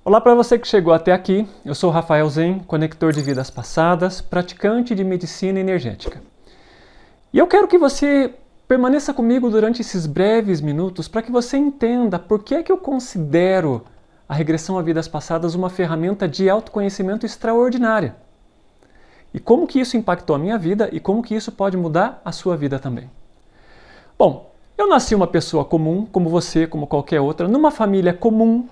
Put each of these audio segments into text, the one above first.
Olá para você que chegou até aqui, eu sou o Rafael Zen, conector de vidas passadas, praticante de medicina energética. E eu quero que você permaneça comigo durante esses breves minutos para que você entenda por que é que eu considero a regressão a vidas passadas uma ferramenta de autoconhecimento extraordinária. E como que isso impactou a minha vida e como que isso pode mudar a sua vida também. Bom, eu nasci uma pessoa comum, como você, como qualquer outra, numa família comum,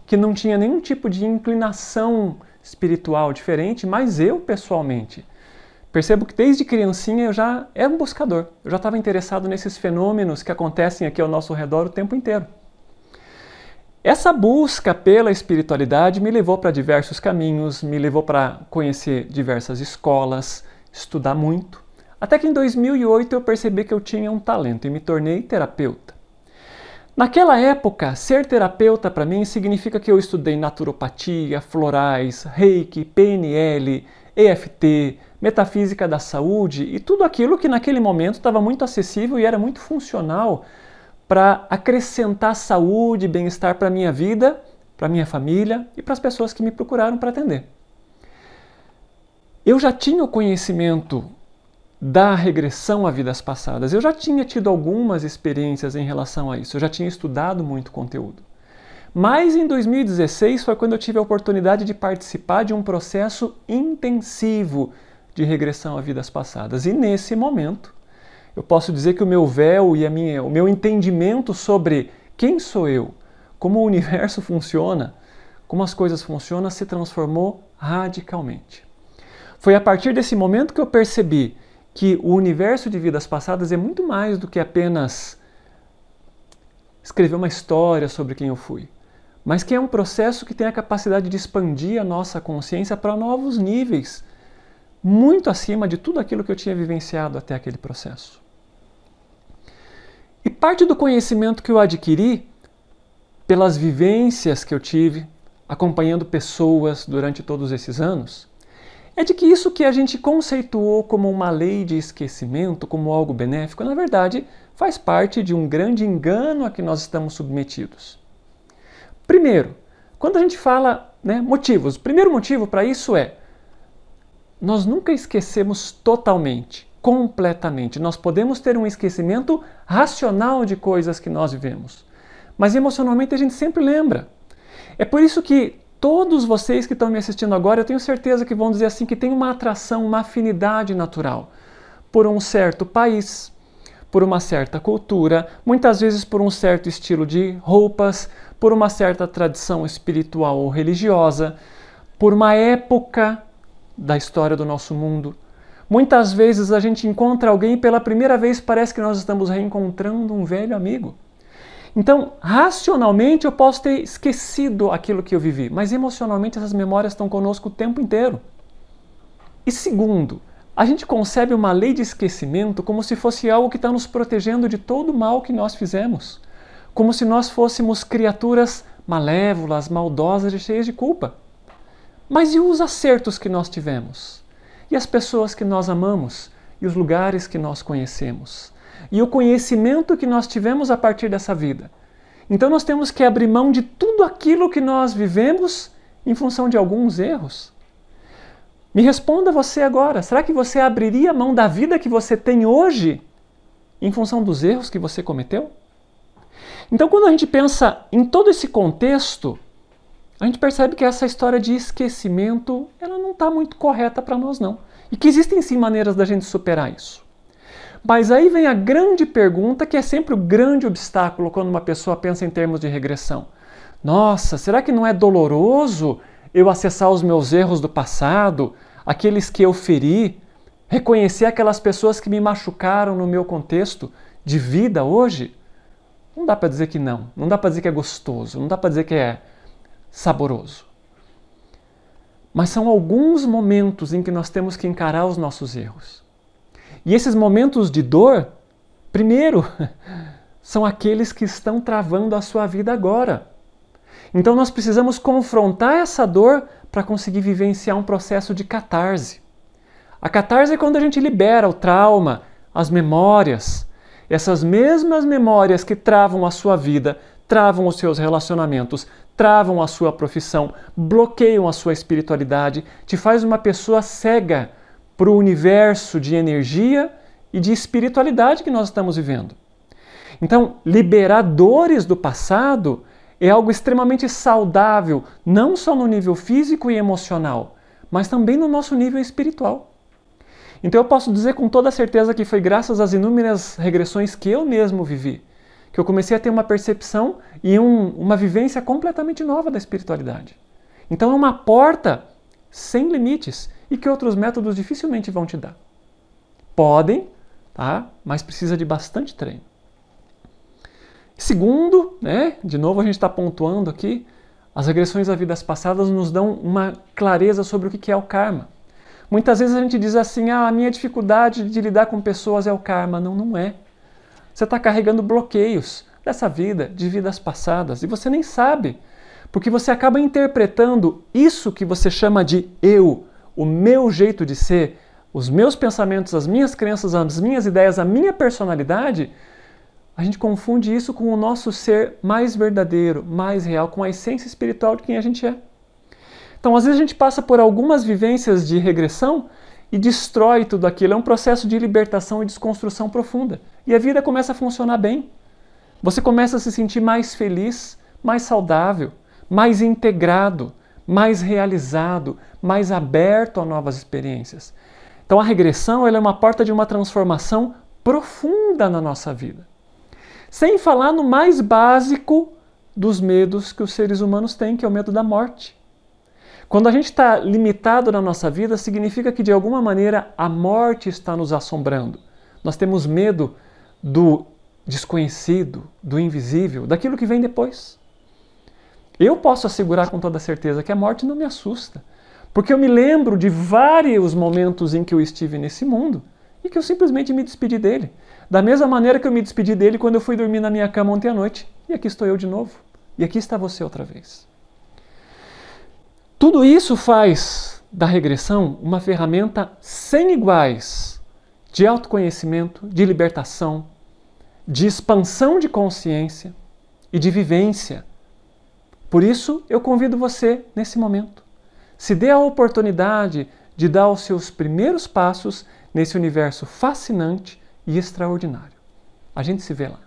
que não tinha nenhum tipo de inclinação espiritual diferente, mas eu, pessoalmente, percebo que desde criancinha eu já era um buscador. Eu já estava interessado nesses fenômenos que acontecem aqui ao nosso redor o tempo inteiro. Essa busca pela espiritualidade me levou para diversos caminhos, me levou para conhecer diversas escolas, estudar muito, até que em 2008 eu percebi que eu tinha um talento e me tornei terapeuta. Naquela época, ser terapeuta para mim significa que eu estudei naturopatia, florais, reiki, PNL, EFT, metafísica da saúde e tudo aquilo que naquele momento estava muito acessível e era muito funcional para acrescentar saúde e bem-estar para a minha vida, para a minha família e para as pessoas que me procuraram para atender. Eu já tinha o conhecimento da regressão a vidas passadas. Eu já tinha tido algumas experiências em relação a isso, eu já tinha estudado muito conteúdo. Mas em 2016 foi quando eu tive a oportunidade de participar de um processo intensivo de regressão a vidas passadas. E nesse momento, eu posso dizer que o meu véu e o meu entendimento sobre quem sou eu, como o universo funciona, como as coisas funcionam, se transformou radicalmente. Foi a partir desse momento que eu percebi que o universo de vidas passadas é muito mais do que apenas escrever uma história sobre quem eu fui, mas que é um processo que tem a capacidade de expandir a nossa consciência para novos níveis, muito acima de tudo aquilo que eu tinha vivenciado até aquele processo. E parte do conhecimento que eu adquiri pelas vivências que eu tive, acompanhando pessoas durante todos esses anos, é de que isso que a gente conceituou como uma lei de esquecimento, como algo benéfico, na verdade faz parte de um grande engano a que nós estamos submetidos. Primeiro, quando a gente fala motivos, o primeiro motivo para isso é nós nunca esquecemos totalmente, completamente. Nós podemos ter um esquecimento racional de coisas que nós vivemos, mas emocionalmente a gente sempre lembra. É por isso que todos vocês que estão me assistindo agora, eu tenho certeza que vão dizer assim que tem uma atração, uma afinidade natural por um certo país, por uma certa cultura, muitas vezes por um certo estilo de roupas, por uma certa tradição espiritual ou religiosa, por uma época da história do nosso mundo. Muitas vezes a gente encontra alguém e pela primeira vez parece que nós estamos reencontrando um velho amigo. Então, racionalmente eu posso ter esquecido aquilo que eu vivi, mas emocionalmente essas memórias estão conosco o tempo inteiro. E segundo, a gente concebe uma lei de esquecimento como se fosse algo que está nos protegendo de todo o mal que nós fizemos, como se nós fôssemos criaturas malévolas, maldosas e cheias de culpa. Mas e os acertos que nós tivemos? E as pessoas que nós amamos? E os lugares que nós conhecemos? E o conhecimento que nós tivemos a partir dessa vida. Então nós temos que abrir mão de tudo aquilo que nós vivemos em função de alguns erros. Me responda você agora, será que você abriria mão da vida que você tem hoje em função dos erros que você cometeu? Então quando a gente pensa em todo esse contexto, a gente percebe que essa história de esquecimento, ela não está muito correta para nós não. E que existem sim maneiras da gente superar isso. Mas aí vem a grande pergunta, que é sempre o grande obstáculo quando uma pessoa pensa em termos de regressão. Nossa, será que não é doloroso eu acessar os meus erros do passado, aqueles que eu feri, reconhecer aquelas pessoas que me machucaram no meu contexto de vida hoje? Não dá para dizer que não, não dá para dizer que é gostoso, não dá para dizer que é saboroso. Mas são alguns momentos em que nós temos que encarar os nossos erros. E esses momentos de dor, primeiro, são aqueles que estão travando a sua vida agora. Então nós precisamos confrontar essa dor para conseguir vivenciar um processo de catarse. A catarse é quando a gente libera o trauma, as memórias. Essas mesmas memórias que travam a sua vida travam os seus relacionamentos, travam a sua profissão, bloqueiam a sua espiritualidade, te faz uma pessoa cega para o universo de energia e de espiritualidade que nós estamos vivendo. Então, liberar dores do passado é algo extremamente saudável, não só no nível físico e emocional, mas também no nosso nível espiritual. Então eu posso dizer com toda certeza que foi graças às inúmeras regressões que eu mesmo vivi, que eu comecei a ter uma percepção e uma vivência completamente nova da espiritualidade. Então é uma porta sem limites e que outros métodos dificilmente vão te dar. Podem, tá? Mas precisa de bastante treino. Segundo, de novo a gente está pontuando aqui, as regressões a vidas passadas nos dão uma clareza sobre o que é o karma. Muitas vezes a gente diz assim, a minha dificuldade de lidar com pessoas é o karma. Não, não é. Você está carregando bloqueios dessa vida, de vidas passadas, e você nem sabe, porque você acaba interpretando isso que você chama de eu, o meu jeito de ser, os meus pensamentos, as minhas crenças, as minhas ideias, a minha personalidade. A gente confunde isso com o nosso ser mais verdadeiro, mais real, com a essência espiritual de quem a gente é. Então, às vezes a gente passa por algumas vivências de regressão e destrói tudo aquilo. É um processo de libertação e desconstrução profunda. E a vida começa a funcionar bem. Você começa a se sentir mais feliz, mais saudável, mais integrado, mais realizado, mais aberto a novas experiências. Então, a regressão ela é uma porta de uma transformação profunda na nossa vida. Sem falar no mais básico dos medos que os seres humanos têm, que é o medo da morte. Quando a gente está limitado na nossa vida, significa que de alguma maneira a morte está nos assombrando. Nós temos medo do desconhecido, do invisível, daquilo que vem depois. Eu posso assegurar com toda certeza que a morte não me assusta, porque eu me lembro de vários momentos em que eu estive nesse mundo e que eu simplesmente me despedi dele. Da mesma maneira que eu me despedi dele quando eu fui dormir na minha cama ontem à noite. E aqui estou eu de novo. E aqui está você outra vez. Tudo isso faz da regressão uma ferramenta sem iguais de autoconhecimento, de libertação, de expansão de consciência e de vivência. Por isso, eu convido você, nesse momento, se dê a oportunidade de dar os seus primeiros passos nesse universo fascinante e extraordinário. A gente se vê lá.